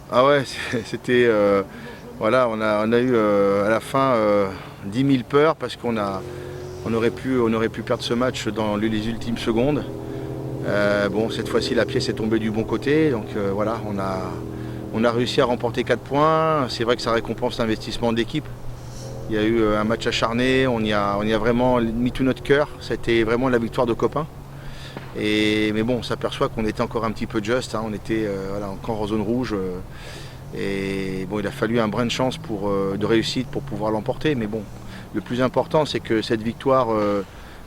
Ah ouais, c'était voilà, on a eu à la fin 10 000 peurs parce on aurait pu perdre ce match dans les ultimes secondes. Bon, cette fois-ci la pièce est tombée du bon côté, donc voilà, on a réussi à remporter 4 points. C'est vrai que ça récompense l'investissement d'équipe. Il y a eu un match acharné, on y a vraiment mis tout notre cœur. C'était vraiment la victoire de copains. Mais bon, on s'aperçoit qu'on était encore un petit peu juste, hein. On était voilà, encore en zone rouge. Et bon, il a fallu un brin de chance de réussite pour pouvoir l'emporter. Mais bon, le plus important, c'est que cette victoire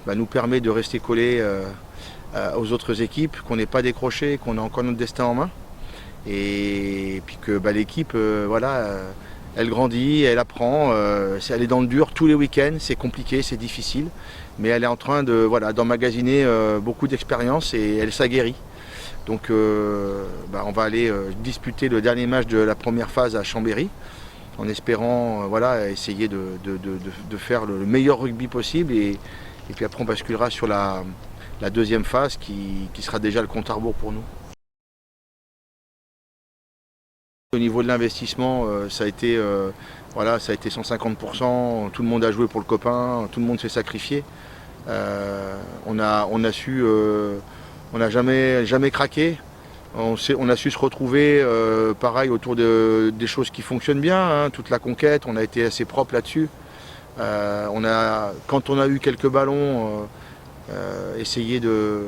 nous permet de rester collés aux autres équipes, qu'on n'ait pas décroché, qu'on a encore notre destin en main. Et puis que l'équipe, voilà, elle grandit, elle apprend, elle est dans le dur tous les week-ends, c'est compliqué, c'est difficile, mais elle est en train d'emmagasiner beaucoup d'expérience et elle s'aguerrit. Donc on va aller disputer le dernier match de la première phase à Chambéry, en espérant voilà, essayer de faire le meilleur rugby possible et puis après on basculera sur la deuxième phase qui sera déjà le compte à rebours pour nous. Au niveau de l'investissement, ça a été 150%, tout le monde a joué pour le copain, tout le monde s'est sacrifié. On n'a jamais craqué. On a su se retrouver pareil autour des choses qui fonctionnent bien, hein, toute la conquête, on a été assez propre là-dessus. Quand on a eu quelques ballons, essayé de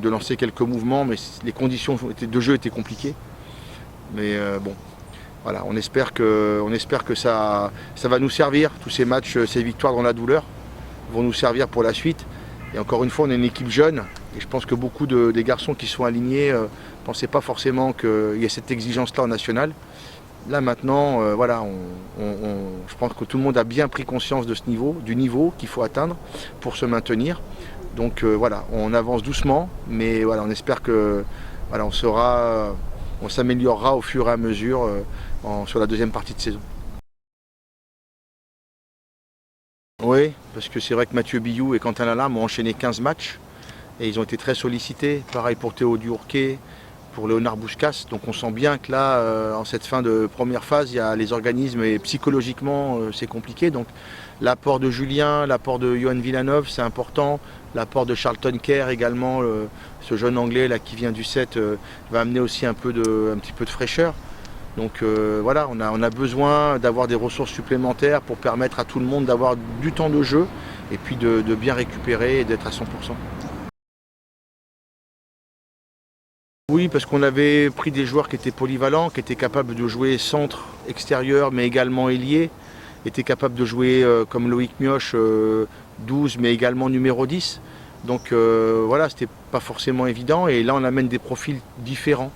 lancer quelques mouvements, mais les conditions de jeu étaient compliquées. Mais bon, voilà, on espère que ça va nous servir, tous ces matchs, ces victoires dans la douleur, vont nous servir pour la suite. Et encore une fois, on est une équipe jeune, et je pense que beaucoup des garçons qui sont alignés ne pensaient pas forcément qu'il y ait cette exigence-là en national. Là maintenant, voilà, je pense que tout le monde a bien pris conscience de du niveau qu'il faut atteindre pour se maintenir. Donc voilà, on avance doucement, mais voilà, on espère que voilà, on s'améliorera au fur et à mesure sur la deuxième partie de saison. Oui, parce que c'est vrai que Mathieu Billou et Quentin Lalam ont enchaîné 15 matchs et ils ont été très sollicités. Pareil pour Théo Durquet, pour Léonard Bouscas. Donc on sent bien que là, en cette fin de première phase, il y a les organismes et psychologiquement c'est compliqué. Donc l'apport de Julien, l'apport de Johan Villanov, c'est important. L'apport de Charlton Kerr également, ce jeune anglais là qui vient du 7, va amener aussi un petit peu de fraîcheur. Donc voilà, on a besoin d'avoir des ressources supplémentaires pour permettre à tout le monde d'avoir du temps de jeu et puis de bien récupérer et d'être à 100%. Oui, parce qu'on avait pris des joueurs qui étaient polyvalents, qui étaient capables de jouer centre, extérieur, mais également ailier, étaient capables de jouer comme Loïc Mioche, 12, mais également numéro 10. Donc voilà, c'était pas forcément évident. Et là, on amène des profils différents.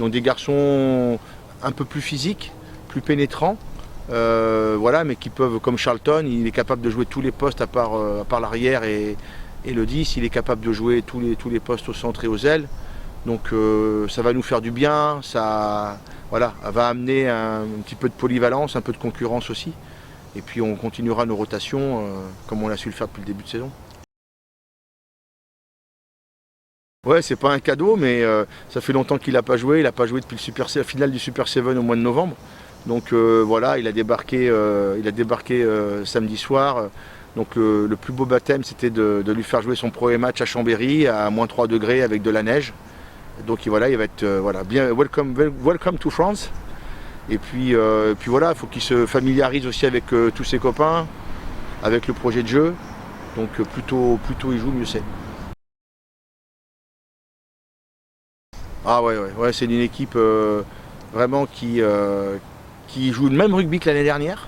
Donc des garçons un peu plus physiques, plus pénétrants, voilà, mais qui peuvent, comme Charlton, il est capable de jouer tous les postes à part l'arrière et le 10. Il est capable de jouer tous les postes au centre et aux ailes. Donc ça va nous faire du bien, ça voilà, va amener un petit peu de polyvalence, un peu de concurrence aussi. Et puis on continuera nos rotations comme on a su le faire depuis le début de saison. Ouais, c'est pas un cadeau, mais ça fait longtemps qu'il n'a pas joué. Il n'a pas joué depuis la finale du Super 7 au mois de novembre. Donc voilà, il a débarqué samedi soir. Donc le plus beau baptême, c'était de lui faire jouer son premier match à Chambéry à moins 3 degrés avec de la neige. Donc voilà, il va être bien welcome to France. Et puis voilà, il faut qu'il se familiarise aussi avec tous ses copains, avec le projet de jeu. Donc plus tôt il joue, mieux c'est. Ah ouais, c'est une équipe vraiment qui joue le même rugby que l'année dernière.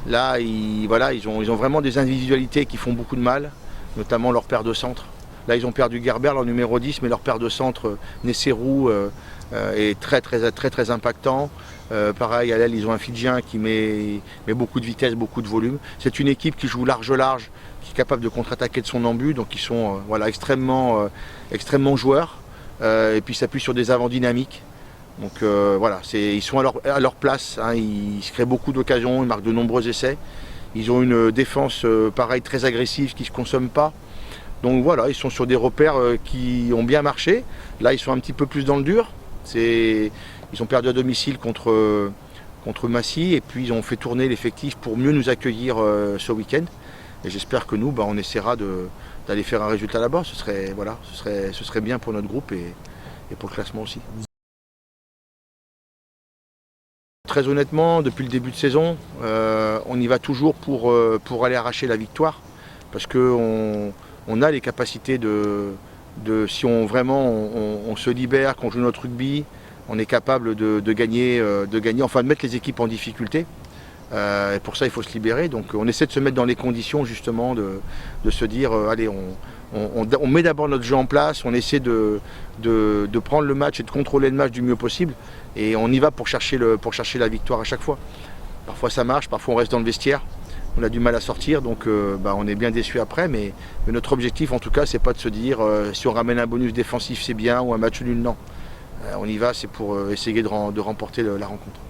Là, ils ont vraiment des individualités qui font beaucoup de mal, notamment leur paire de centre. Là, ils ont perdu Gerber, leur numéro 10, mais leur paire de centre, Nesserou, est très impactant. Pareil, à l'aile, ils ont un Fidjien qui met beaucoup de vitesse, beaucoup de volume. C'est une équipe qui joue large, qui est capable de contre-attaquer de son embut, donc ils sont extrêmement joueurs, et puis s'appuient sur des avants dynamiques. Donc voilà, ils sont à leur place, hein, ils se créent beaucoup d'occasions, ils marquent de nombreux essais. Ils ont une défense pareil très agressive qui ne se consomme pas. Donc voilà, ils sont sur des repères qui ont bien marché. Là, ils sont un petit peu plus dans le dur. Ils ont perdu à domicile contre Massy et puis ils ont fait tourner l'effectif pour mieux nous accueillir ce week-end. Et j'espère que nous, on essaiera d'aller faire un résultat là-bas. Ce serait bien pour notre groupe et pour le classement aussi. Très honnêtement, depuis le début de saison, on y va toujours pour aller arracher la victoire. Parce qu'on a les capacités si on se libère, qu'on joue notre rugby, on est capable de gagner, enfin de mettre les équipes en difficulté. Et pour ça, il faut se libérer. Donc on essaie de se mettre dans les conditions justement de se dire, allez, on met d'abord notre jeu en place, on essaie de prendre le match et de contrôler le match du mieux possible. Et on y va pour chercher la victoire à chaque fois. Parfois ça marche, parfois on reste dans le vestiaire. On a du mal à sortir, donc on est bien déçu après. Mais notre objectif, en tout cas, c'est pas de se dire si on ramène un bonus défensif, c'est bien, ou un match nul, non. On y va, c'est pour essayer de remporter la rencontre.